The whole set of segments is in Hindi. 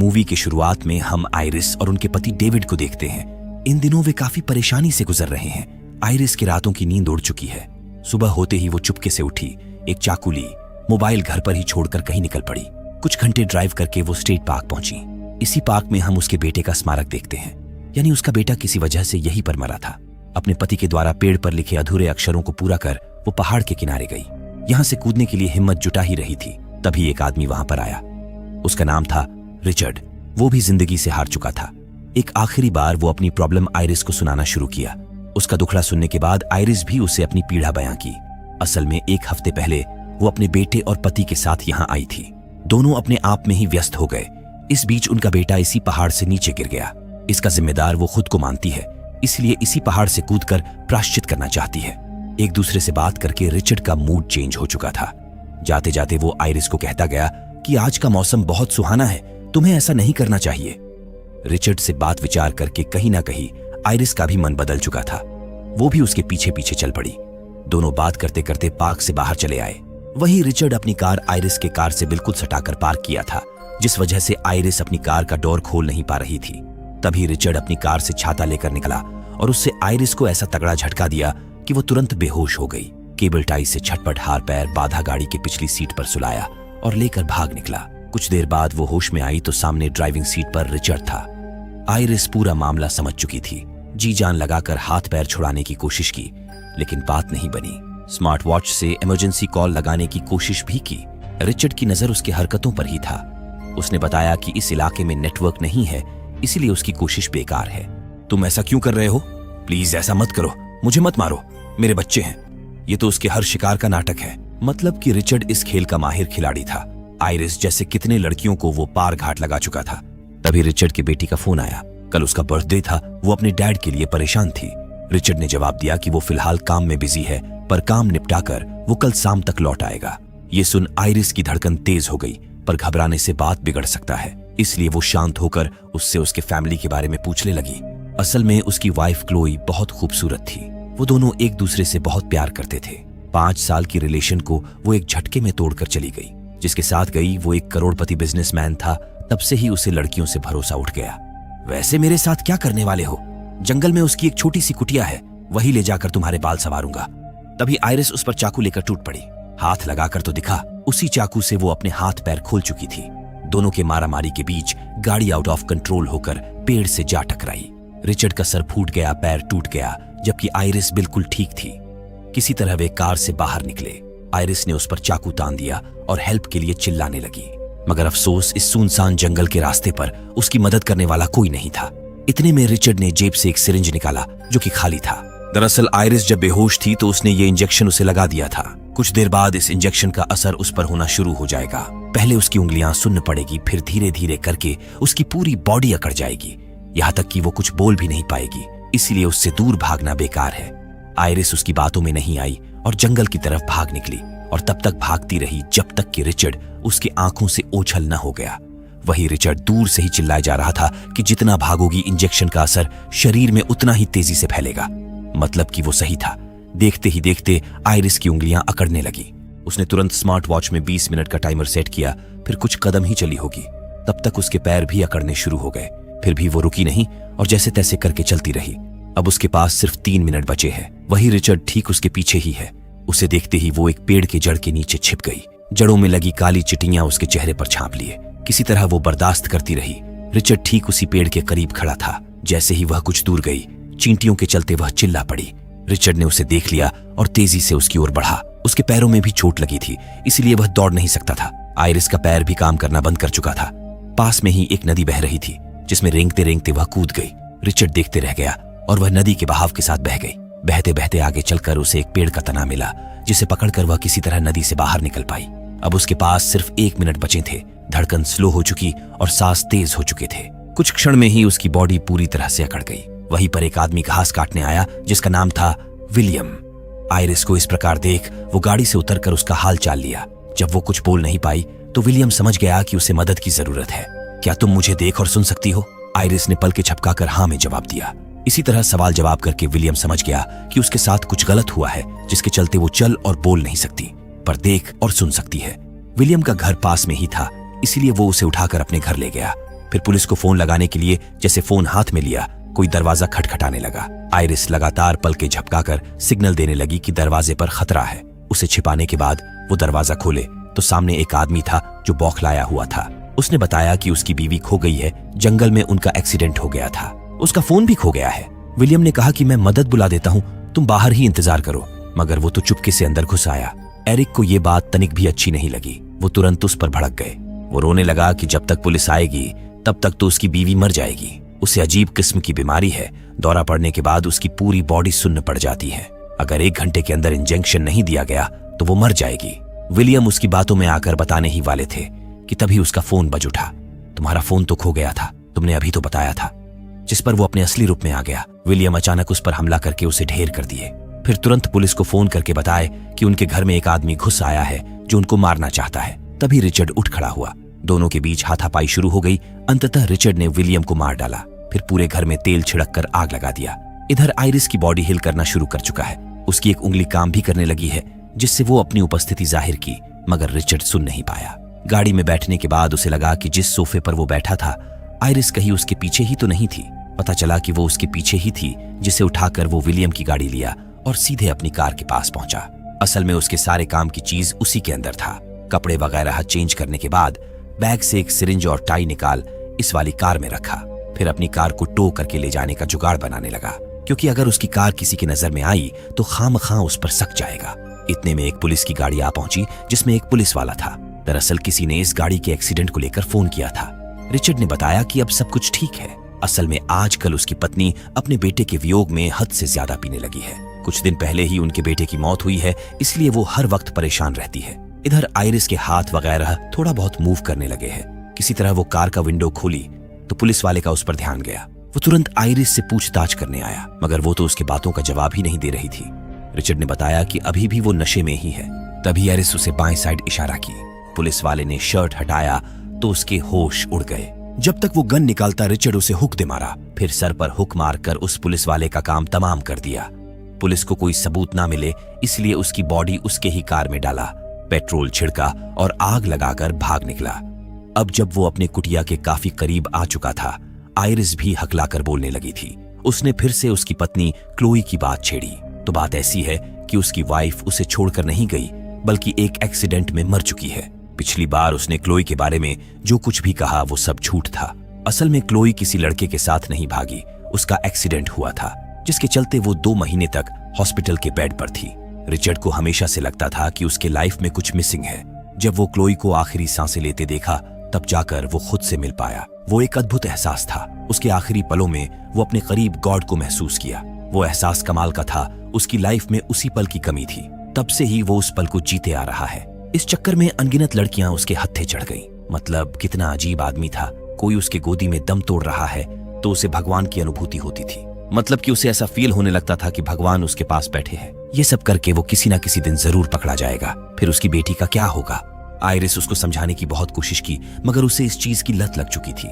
मूवी की शुरुआत में हम आइरिस और उनके पति डेविड को देखते हैं। इन दिनों वे काफी परेशानी से गुजर रहे हैं। आइरिस की रातों की नींद उड़ चुकी है। सुबह होते ही वो चुपके से उठी, एक चाकू ली, मोबाइल घर पर ही छोड़कर कहीं निकल पड़ी। कुछ घंटे ड्राइव करके वो स्टेट पार्क पहुंची। इसी पार्क में हम उसके बेटे का स्मारक देखते हैं, यानी उसका बेटा किसी वजह से यहीं पर मरा था। अपने पति के द्वारा पेड़ पर लिखे अधूरे अक्षरों को पूरा कर वो पहाड़ के किनारे गई। यहां से कूदने के लिए हिम्मत जुटा ही रही थी, तभी एक आदमी वहां पर आया। उसका नाम था रिचर्ड। वो भी जिंदगी से हार चुका था। एक आखिरी बार वो अपनी प्रॉब्लम आइरिस को सुनाना शुरू किया। उसका दुखड़ा सुनने के बाद आइरिस भी उसे अपनी पीड़ा बयां की। असल में 1 हफ्ते पहले वो अपने बेटे और पति के साथ यहाँ आई थी। दोनों अपने आप में ही व्यस्त हो गए। इस बीच उनका बेटा इसी पहाड़ से नीचे गिर गया। इसका जिम्मेदार वो खुद को मानती है, इसलिए इसी पहाड़ से कूदकर प्रायश्चित करना चाहती है। एक दूसरे से बात करके रिचर्ड का मूड चेंज हो चुका था। जाते जाते वो आइरिस को कहता गया कि आज का मौसम बहुत सुहाना है, तुम्हें ऐसा नहीं करना चाहिए। रिचर्ड से बात विचार करके कहीं ना कहीं आइरिस का भी मन बदल चुका था। वो भी उसके पीछे पीछे चल पड़ी। दोनों बात करते करते पार्क से बाहर चले आए। वहीं रिचर्ड अपनी कार आइरिस के कार से बिल्कुल सटाकर पार्क किया था, जिस वजह से आइरिस अपनी कार का डोर खोल नहीं पा रही थी। तभी रिचर्ड अपनी कार से छाता लेकर निकला और उससे आइरिस को ऐसा तगड़ा झटका दिया कि वो तुरंत बेहोश हो गई। केबल टाई से झटपट हार पैर बांधा गाड़ी की पिछली सीट पर सुलाया और लेकर भाग निकला। कुछ देर बाद वो होश में आई तो सामने ड्राइविंग सीट पर रिचर्ड था। आइरिस पूरा मामला समझ चुकी थी। जी जान लगाकर हाथ पैर छुड़ाने की कोशिश की, लेकिन बात नहीं बनी। स्मार्ट वॉच से इमरजेंसी कॉल लगाने की कोशिश भी की। रिचर्ड की नजर उसकी हरकतों पर ही था। उसने बताया कि इस इलाके में नेटवर्क नहीं है, इसीलिए उसकी कोशिश बेकार है। तुम ऐसा क्यों कर रहे हो? प्लीज ऐसा मत करो, मुझे मत मारो, मेरे बच्चे हैं। ये तो उसके हर शिकार का नाटक है। मतलब कि रिचर्ड इस खेल का माहिर खिलाड़ी था। आइरिस जैसे कितने लड़कियों को वो पार घाट लगा चुका था। तभी रिचर्ड की बेटी का फोन आया। कल उसका बर्थडे था, वो अपने डैड के लिए परेशान थी। रिचर्ड ने जवाब दिया कि वो फिलहाल काम में बिजी है, पर काम निपटाकर वो कल शाम तक लौट आएगा। ये सुन आइरिस की धड़कन तेज हो गई, पर घबराने से बात बिगड़ सकता है, इसलिए वो शांत होकर उससे उसके फैमिली के बारे में पूछने लगी। असल में उसकी वाइफ क्लोई बहुत खूबसूरत थी। वो दोनों एक दूसरे से बहुत प्यार करते थे। 5 साल की रिलेशन को वो एक झटके में तोड़कर चली गई। जिसके साथ गई वो एक करोड़पति बिजनेसमैन था। तब से ही उसे लड़कियों से भरोसा उठ गया। वैसे मेरे साथ क्या करने वाले हो? जंगल में उसकी एक छोटी सी कुटिया है, वही ले जाकर तुम्हारे बाल संवारूंगा। तभी आइरिस उस पर चाकू लेकर टूट पड़ी। हाथ लगाकर तो दिखा, उसी चाकू से वो अपने हाथ पैर खोल चुकी थी। दोनों के मारामारी के बीच गाड़ी आउट ऑफ कंट्रोल होकर पेड़ से जा टकराई। रिचर्ड का सर फूट गया, पैर टूट गया, जबकि आइरिस बिल्कुल ठीक थी। किसी तरह वे कार से बाहर निकले। आइरिस ने उस पर चाकू तान दिया और हेल्प के लिए चिल्लाने लगी, मगर अफसोस इस सुनसान जंगल के रास्ते पर उसकी मदद करने वाला कोई नहीं था। इतने में रिचर्ड ने जेब से एक सिरिंज निकाला जो कि खाली था। दरअसल आइरिस जब बेहोश थी तो उसने ये इंजेक्शन उसे लगा दिया था। कुछ देर बाद इस इंजेक्शन का असर उस पर होना शुरू हो जाएगा। पहले उसकी उंगलियां सुन्न पड़ेगी, फिर धीरे धीरे करके उसकी पूरी बॉडी अकड़ जाएगी, यहाँ तक कि वो कुछ बोल भी नहीं पाएगी। इसीलिए उससे दूर भागना बेकार है। आइरिस उसकी बातों में नहीं आई और जंगल की तरफ भाग निकली और तब तक भागती रही जब तक कि रिचर्ड उसकी आंखों से ओझल न हो गया। वही रिचर्ड दूर से ही चिल्लाए जा रहा था कि जितना भागोगी इंजेक्शन का असर शरीर में उतना ही तेजी से फैलेगा। मतलब कि वो सही था। देखते ही देखते आइरिस की उंगलियां अकड़ने लगी। उसने तुरंत स्मार्ट वॉच में 20 मिनट का टाइमर सेट किया। फिर कुछ कदम ही चली होगी, तब तक उसके पैर भी अकड़ने शुरू हो गए। फिर भी वो रुकी नहीं और जैसे तैसे करके चलती रही। अब उसके पास सिर्फ 3 मिनट बचे हैं। वही रिचर्ड ठीक उसके पीछे ही है। उसे देखते ही वो एक पेड़ के जड़ के नीचे छिप गई। जड़ों में लगी काली चिटियां उसके चेहरे पर छाप लिए। किसी तरह वो बर्दाश्त करती रही। रिचर्ड ठीक उसी पेड़ के करीब खड़ा था। जैसे ही वह कुछ दूर गई, चींटियों के चलते वह चिल्ला पड़ी। रिचर्ड ने उसे देख लिया और तेजी से उसकी ओर बढ़ा। उसके पैरों में भी चोट लगी थी, इसलिए वह दौड़ नहीं सकता था। आइरिस का पैर भी काम करना बंद कर चुका था। पास में ही एक नदी बह रही थी, जिसमें रेंगते रेंगते वह कूद गई। रिचर्ड देखते रह गया और वह नदी के बहाव के साथ बह गई। बहते बहते आगे चलकर उसे एक पेड़ का तना मिला, जिसे पकड़कर वह किसी तरह नदी से बाहर निकल पाई। अब उसके पास सिर्फ 1 मिनट बचे थे। धड़कन स्लो हो चुकी और सांस तेज हो चुके थे। कुछ क्षण में ही उसकी बॉडी पूरी तरह से अकड़ गई। वहीं पर एक आदमी घास काटने आया, जिसका नाम था विलियम। आइरिस को इस प्रकार देख वो गाड़ी से उतरकर उसका हाल चाल लिया। जब वो कुछ बोल नहीं पाई तो विलियम समझ गया कि उसे मदद की जरूरत है। क्या तुम मुझे देख और सुन सकती हो? आइरिस ने पलकें झपकाकर हाँ में जवाब दिया। इसी तरह सवाल जवाब करके विलियम समझ गया कि उसके साथ कुछ गलत हुआ है, जिसके चलते वो चल और बोल नहीं सकती, पर देख और सुन सकती है। विलियम का घर पास में ही था, इसीलिए वो उसे उठाकर अपने घर ले गया। फिर पुलिस को फोन लगाने के लिए जैसे फोन हाथ में लिया, कोई दरवाजा खटखटाने लगा। आइरिस लगातार पलकें झपकाकर सिग्नल देने लगी कि दरवाजे पर खतरा है। उसे छिपाने के बाद वो दरवाजा खोले तो सामने एक आदमी था जो बौखलाया हुआ था। उसने बताया कि उसकी बीवी खो गई है, जंगल में उनका एक्सीडेंट हो गया था, उसका फोन भी खो गया है। विलियम ने कहा कि मैं मदद बुला देता हूँ, तुम बाहर ही इंतजार करो, मगर वो तो चुपके से अंदर घुस आया। एरिक को ये बात तनिक भी अच्छी नहीं लगी। वो तुरंत उस पर भड़क गए। वो रोने लगा कि जब तक पुलिस आएगी तब तक तो उसकी बीवी मर जाएगी। उसे अजीब किस्म की बीमारी है, दौरा पड़ने के बाद उसकी पूरी बॉडी सुन्न पड़ जाती है। अगर 1 घंटे के अंदर इंजेक्शन नहीं दिया गया तो वो मर जाएगी। विलियम उसकी बातों में आकर बताने ही वाले थे कि तभी उसका फोन बज उठा। तुम्हारा फोन तो खो गया था, तुमने अभी तो बताया था। जिस पर वो अपने असली रूप में आ गया। विलियम अचानक उस पर हमला करके उसे ढेर कर दिए। फिर तुरंत पुलिस को फोन करके बताए कि उनके घर में एक आदमी घुस आया है जो उनको मारना चाहता है। तभी रिचर्ड उठ खड़ा हुआ। दोनों के बीच हाथापाई शुरू हो गई। अंततः रिचर्ड ने विलियम को मार डाला, फिर पूरे घर में तेल छिड़क कर आग लगा दिया। इधर आइरिस की बॉडी हिल करना शुरू कर चुका है। उसकी एक उंगली काम भी करने लगी है, जिससे वो अपनी उपस्थिति जाहिर की, मगर रिचर्ड सुन नहीं पाया। गाड़ी में बैठने के बाद उसे लगा कि जिस सोफे पर वो बैठा था, आइरिस कहीं उसके पीछे ही तो नहीं थी। पता चला कि वो उसके पीछे ही थी, जिसे उठाकर वो विलियम की गाड़ी लिया और सीधे अपनी कार के पास पहुंचा। असल में उसके सारे काम की चीज उसी के अंदर था। कपड़े वगैरह चेंज करने के बाद बैग से एक सिरिंज और टाई निकाल इस वाली कार में रखा। फिर अपनी कार को टो करके ले जाने का जुगाड़ बनाने लगा, क्योंकि अगर उसकी कार किसी की नजर में आई तो खामखां उस पर सक जाएगा। इतने में एक पुलिस की गाड़ी आ पहुंची, जिसमें एक पुलिस वाला था। दरअसल किसी ने इस गाड़ी के एक्सीडेंट को लेकर फोन किया था। रिचर्ड ने बताया कि अब सब कुछ ठीक है। असल में आजकल उसकी पत्नी अपने बेटे के वियोग में हद से ज्यादा पीने लगी है। कुछ दिन पहले ही उनके बेटे की मौत हुई है, इसलिए वो हर वक्त परेशान रहती है। इधर आइरिस के हाथ वगैरह थोड़ा बहुत मूव करने लगे हैं। किसी तरह वो कार का विंडो खोली तो पुलिस वाले का उस पर ध्यान गया। वो तुरंत आइरिस से पूछताछ करने आया, मगर वो तो उसके बातों का जवाब ही नहीं दे रही थी। रिचर्ड ने बताया कि अभी भी वो नशे में ही है। तभी आइरिस उसे बाएं साइड इशारा की। पुलिस वाले ने शर्ट हटाया तो उसके होश उड़ गए। जब तक वो गन निकालता, रिचर्ड उसे हुक दे मारा, फिर सर पर हुक मारकर उस पुलिस वाले का काम तमाम कर दिया। पुलिस को कोई सबूत ना मिले, इसलिए उसकी बॉडी उसके ही कार में डाला, पेट्रोल छिड़का और आग लगाकर भाग निकला। अब जब वो अपने कुटिया के काफी करीब आ चुका था, आइरिस भी हकलाकर बोलने लगी थी। उसने फिर से उसकी पत्नी क्लोई की बात छेड़ी। तो बात ऐसी है कि उसकी वाइफ उसे छोड़कर नहीं गई, बल्कि एक एक्सीडेंट में मर चुकी है। पिछली बार उसने क्लोई के बारे में जो कुछ भी कहा वो सब झूठ था। असल में क्लोई किसी लड़के के साथ नहीं भागी, उसका एक्सीडेंट हुआ था, जिसके चलते वो 2 महीने तक हॉस्पिटल के बेड पर थी। रिचर्ड को हमेशा से लगता था कि उसके लाइफ में कुछ मिसिंग है। जब वो क्लोई को आखिरी सांसें लेते देखा, तब जाकर वो खुद से मिल पाया। वो एक अद्भुत एहसास था। उसके आखिरी पलों में वो अपने करीब गॉड को महसूस किया। वो एहसास कमाल का था। उसकी लाइफ में उसी पल की कमी थी। तब से ही वो उस पल को जीते आ रहा है। इस चक्कर में अनगिनत लड़कियां उसके हत्थे चढ़ गईं। मतलब कितना अजीब आदमी था। कोई उसके गोदी में दम तोड़ रहा है तो उसे भगवान की अनुभूति होती थी। मतलब कि उसे ऐसा फील होने लगता था कि भगवान उसके पास बैठे हैं। ये सब करके वो किसी ना किसी दिन जरूर पकड़ा जाएगा। फिर उसकी बेटी का क्या होगा? आइरिस उसको समझाने की बहुत कोशिश की, मगर उसे इस चीज की लत लग चुकी थी।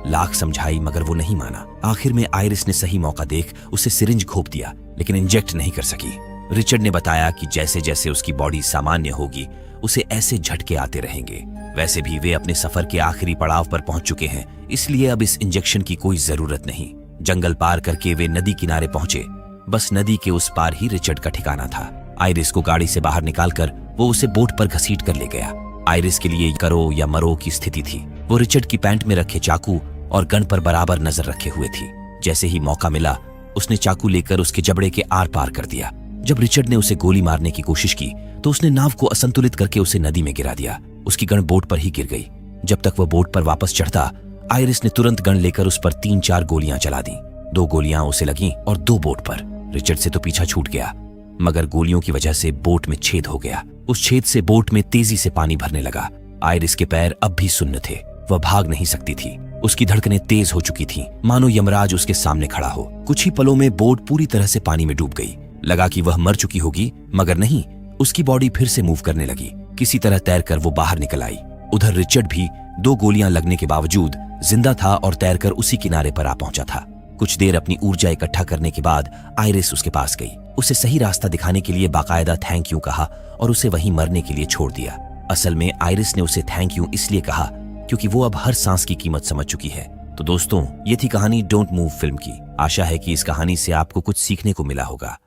लाख समझाई मगर वो नहीं माना। आखिर में आइरिस ने सही मौका देख उसे सिरिंज घोंप दिया, लेकिन इंजेक्ट नहीं कर सकी। रिचर्ड ने बताया कि जैसे जैसे उसकी बॉडी सामान्य होगी, उसे ऐसे झटके आते रहेंगे। वैसे भी वे अपने सफर के आखिरी पड़ाव पर पहुंच चुके हैं, इसलिए अब इस इंजेक्शन की कोई जरूरत नहीं। जंगल पार करके वे नदी किनारे पहुंचे। बस नदी के उस पार ही रिचर्ड का ठिकाना था। आइरिस को गाड़ी से बाहर निकालकर वो उसे बोट पर घसीट कर ले गया। आइरिस के लिए करो या मरो की स्थिति थी। वो रिचर्ड की पैंट में रखे चाकू और गन पर बराबर नजर रखे हुए थी। जैसे ही मौका मिला, उसने चाकू लेकर उसके जबड़े के आर पार कर दिया। जब रिचर्ड ने उसे गोली मारने की कोशिश की तो उसने नाव को असंतुलित करके उसे नदी में गिरा दिया। उसकी गन बोट पर ही गिर गई। जब तक वह बोट पर वापस चढ़ता, आइरिस ने तुरंत गन लेकर उस पर 3-4 गोलियां चला दी। 2 गोलियां उसे लगीं और 2 बोट पर। रिचर्ड से तो पीछा छूट गया, मगर गोलियों की वजह से बोट में छेद हो गया। उस छेद से बोट में तेजी से पानी भरने लगा। आइरिस के पैर अब भी सुन्न थे। वह भाग नहीं सकती थी। उसकी धड़कनें तेज हो चुकी थीं, मानो यमराज उसके सामने खड़ा हो। कुछ ही पलों में बोट पूरी तरह से पानी में डूब गई। लगा कि वह मर चुकी होगी, मगर नहीं, उसकी बॉडी फिर से मूव करने लगी। किसी तरह तैरकर वो बाहर निकल आई। उधर रिचर्ड भी 2 गोलियां लगने के बावजूद जिंदा था और तैरकर उसी किनारे पर आ पहुंचा था। कुछ देर अपनी ऊर्जा इकट्ठा करने के बाद आइरिस उसके पास गई। उसे सही रास्ता दिखाने के लिए बाकायदा थैंक यू कहा और उसे वहीं मरने के लिए छोड़ दिया। असल में आइरिस ने उसे थैंक यू इसलिए कहा क्योंकि वो अब हर सांस की कीमत समझ चुकी है। तो दोस्तों, ये थी कहानी डोंट मूव फिल्म की। आशा है कि इस कहानी से आपको कुछ सीखने को मिला होगा।